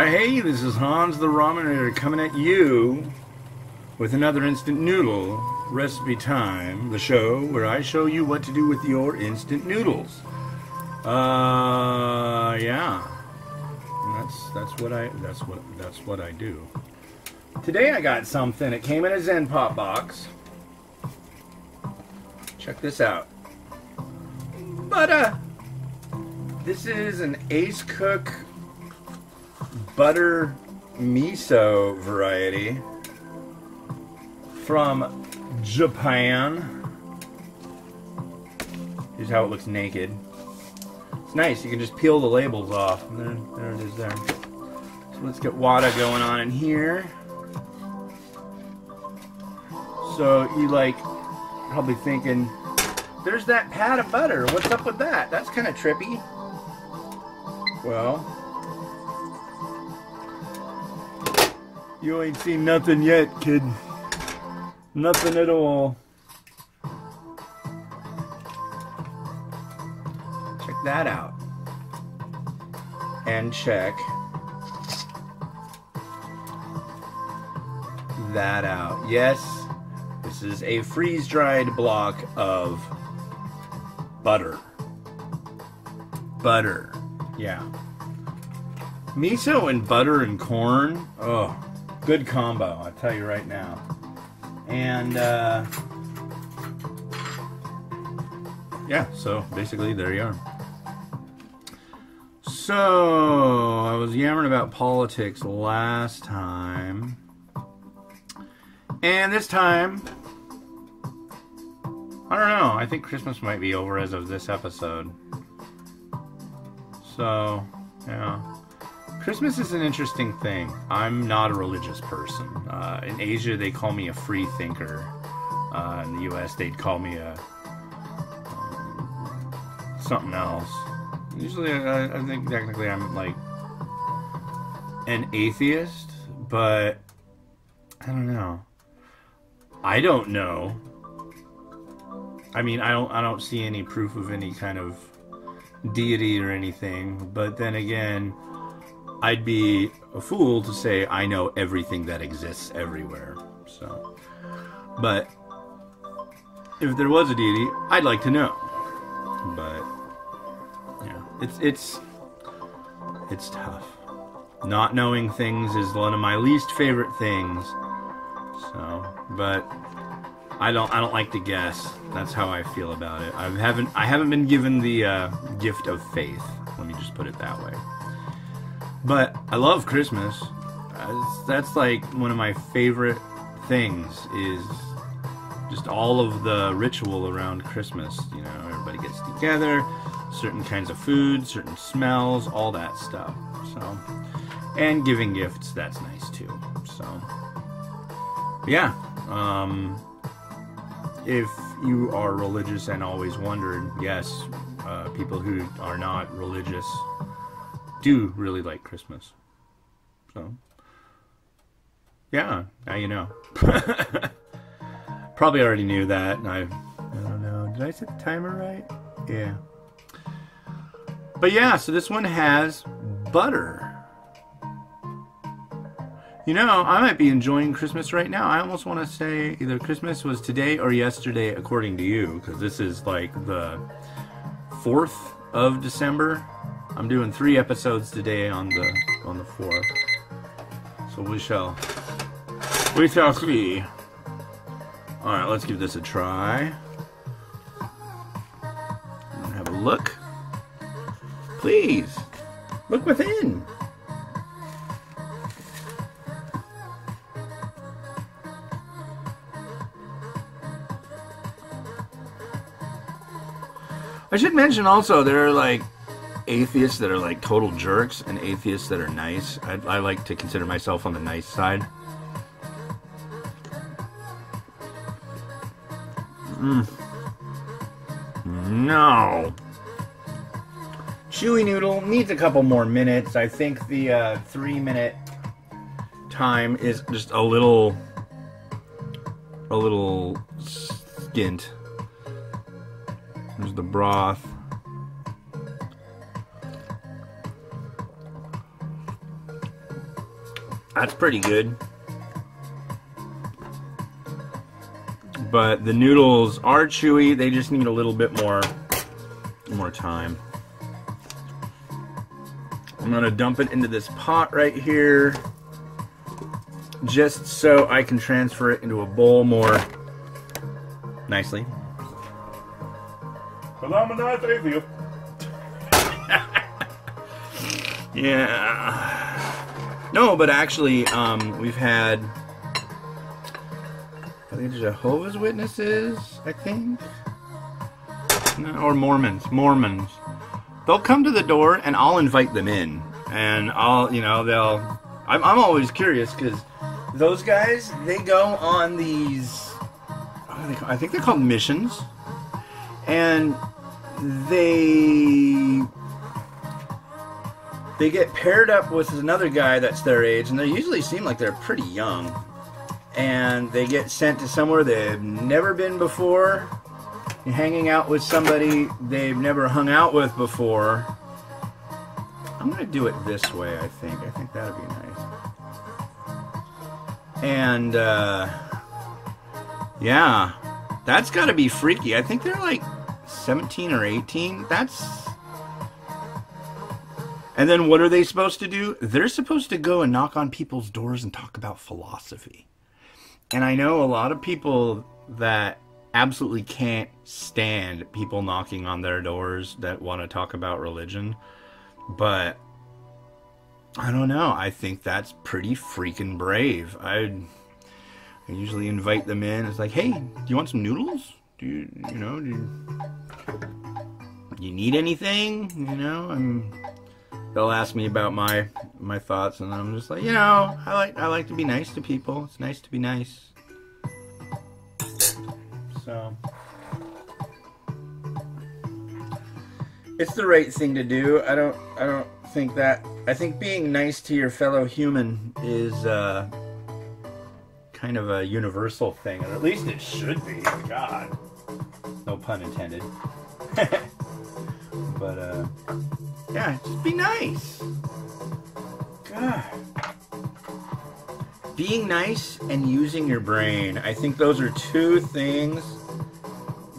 Hey, this is Hans the Ramenator coming at you with another instant noodle recipe time, the show where I show you what to do with your instant noodles. Yeah, that's what I do. Today I got something. It came in a Zenpop box. Check this out. Butter. This is an Acecook butter miso variety from Japan. Here's how it looks naked. It's nice. You can just peel the labels off. There it is there. So let's get water going on in here. So you probably thinking, there's that pat of butter. What's up with that? That's kind of trippy. Well, you ain't seen nothing yet, kid. Nothing at all. Check that out. And check that out. Yes, this is a freeze-dried block of butter. Butter. Yeah. Miso and butter and corn. Oh, good combo, I'll tell you right now. And, yeah, so basically there you are. So, I was yammering about politics last time. And this time, I don't know, I think Christmas might be over as of this episode. So, yeah. Christmas is an interesting thing. I'm not a religious person. In Asia, they call me a free thinker. In the US, they'd call me a something else. Usually, I think technically I'm like an atheist, but I don't know. I don't know. I mean, I don't see any proof of any kind of deity or anything, but then again, I'd be a fool to say I know everything that exists everywhere. So, but if there was a deity, I'd like to know. But yeah, it's tough. Not knowing things is one of my least favorite things. So, but I don't like to guess. That's how I feel about it. I haven't been given the gift of faith. Let me just put it that way. But I love Christmas. That's like one of my favorite things, is just all of the ritual around Christmas. You know, everybody gets together, certain kinds of food, certain smells, all that stuff. So, and giving gifts, that's nice too. So, yeah. If you are religious and always wondered, yes, people who are not religious do really like Christmas. So, yeah, now you know. Probably already knew that, and I don't know. Did I set the timer right? Yeah. But yeah, so this one has butter. You know, I might be enjoying Christmas right now. I almost want to say either Christmas was today or yesterday, according to you, because this is like the 4th of December. I'm doing 3 episodes today on the 4th. So we shall see. All right, let's give this a try. Have a look. Please look within. I should mention also, there are like atheists that are like total jerks and atheists that are nice. I like to consider myself on the nice side. No. Chewy noodle needs a couple more minutes. I think the 3-minute time is just a little skint. There's the broth. That's pretty good. But the noodles are chewy. They just need a little bit more time. I'm gonna dump it into this pot right here, just so I can transfer it into a bowl more nicely. Well, I'm a nice atheist. Yeah. No, but actually, we've had, I think, Jehovah's Witnesses, I think, no, or Mormons. They'll come to the door, and I'll invite them in, and I'll, you know, they'll. I'm always curious because those guys, they go on these, I think they're called missions, and they get paired up with another guy that's their age, and they usually seem like they're pretty young, and they get sent to somewhere they've never been before, hanging out with somebody they've never hung out with before. I'm gonna do it this way, I think that'd be nice. And yeah, that's gotta be freaky. I think they're like 17 or 18. And then what are they supposed to do? They're supposed to go and knock on people's doors and talk about philosophy. And I know a lot of people that absolutely can't stand people knocking on their doors that want to talk about religion. But I don't know. I think that's pretty freaking brave. I usually invite them in. It's like, hey, do you want some noodles? Do you need anything? You know, and they'll ask me about my thoughts, and I'm just like, you know, I like to be nice to people. It's nice to be nice. So it's the right thing to do. I don't think that. I think being nice to your fellow human is kind of a universal thing, or at least it should be. God, no pun intended. But yeah, just be nice. God. Being nice and using your brain. I think those are two things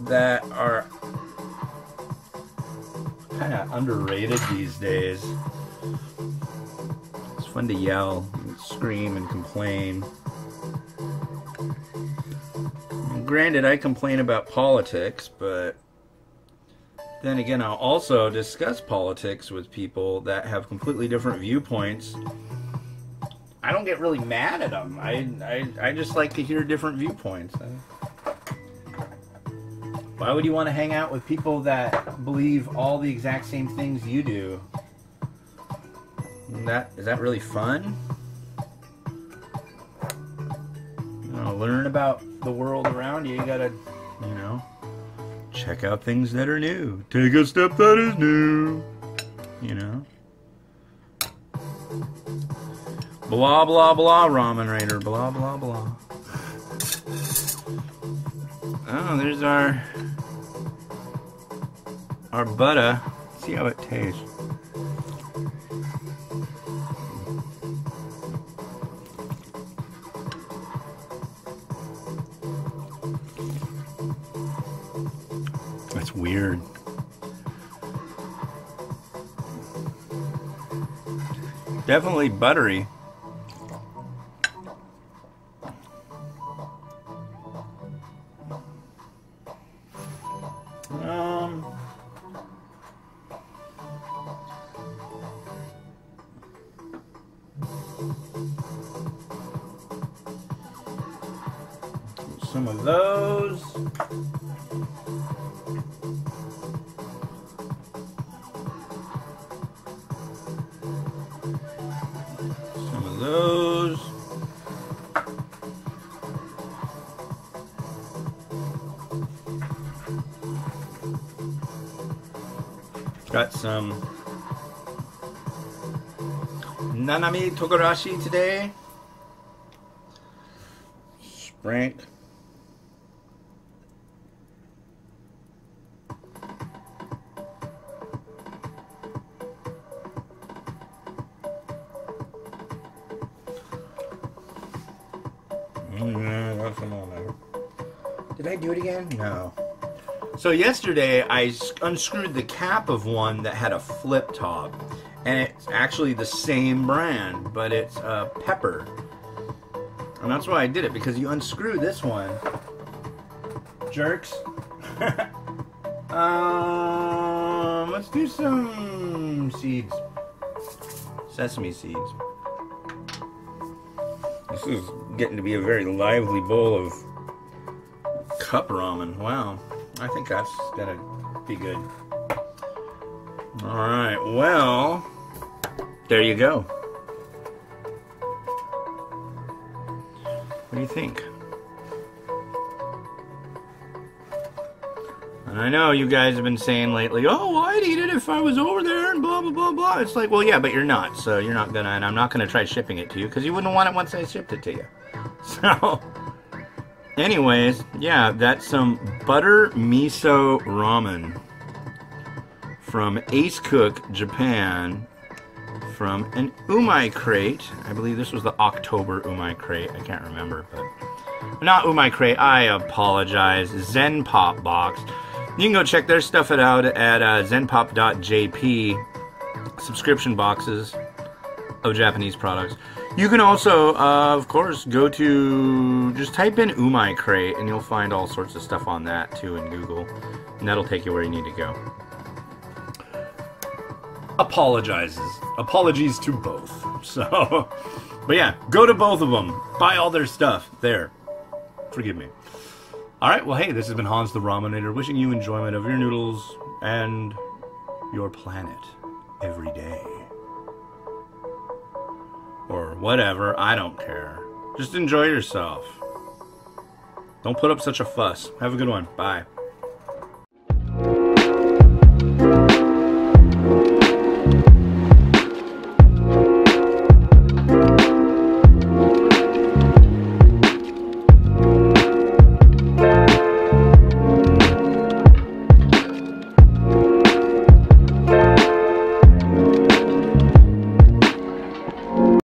that are kind of underrated these days. It's fun to yell, and scream, and complain. And granted, I complain about politics, but then again, I'll also discuss politics with people that have completely different viewpoints. I don't get really mad at them. I just like to hear different viewpoints. Why would you want to hang out with people that believe all the exact same things you do? Is that really fun? You know, learn about the world around you. You gotta, you know, check out things that are new. Take a step that is new. You know. Blah, blah, blah, Ramen Raider. Blah, blah, blah. Oh, there's our butter. See how it tastes. That's weird. Definitely buttery. Some of those. Some of those. Got some Nanami Togarashi today. Sprank. That's some on there. Did I do it again? No. So yesterday I unscrewed the cap of one that had a flip top, and it's actually the same brand, but it's Pepper, and that's why I did it, because you unscrew this one, jerks. Let's do some seeds, sesame seeds. This is getting to be a very lively bowl of cup ramen. Wow. I think that's gonna be good. Alright, well, there you go. What do you think? And I know you guys have been saying lately, oh, well, I'd eat it if I was over there and blah, blah, blah, blah. It's like, well, yeah, but you're not. So you're not gonna, and I'm not gonna try shipping it to you because you wouldn't want it once I shipped it to you. So, anyways, yeah, that's some butter miso ramen from Acecook, Japan, from an umai crate. I believe this was the October umai crate. I can't remember, but not umai crate. I apologize. Zenpop box. You can go check their stuff out at Zenpop.jp. Subscription boxes of Japanese products. You can also, of course, go to, just type in umai crate and you'll find all sorts of stuff on that too in Google, and that'll take you where you need to go. Apologies to both. So, but yeah, go to both of them, buy all their stuff there. Forgive me. Alright, well hey, this has been Hans the Ramenator, wishing you enjoyment of your noodles and your planet every day. Or whatever, I don't care. Just enjoy yourself. Don't put up such a fuss. Have a good one. Bye.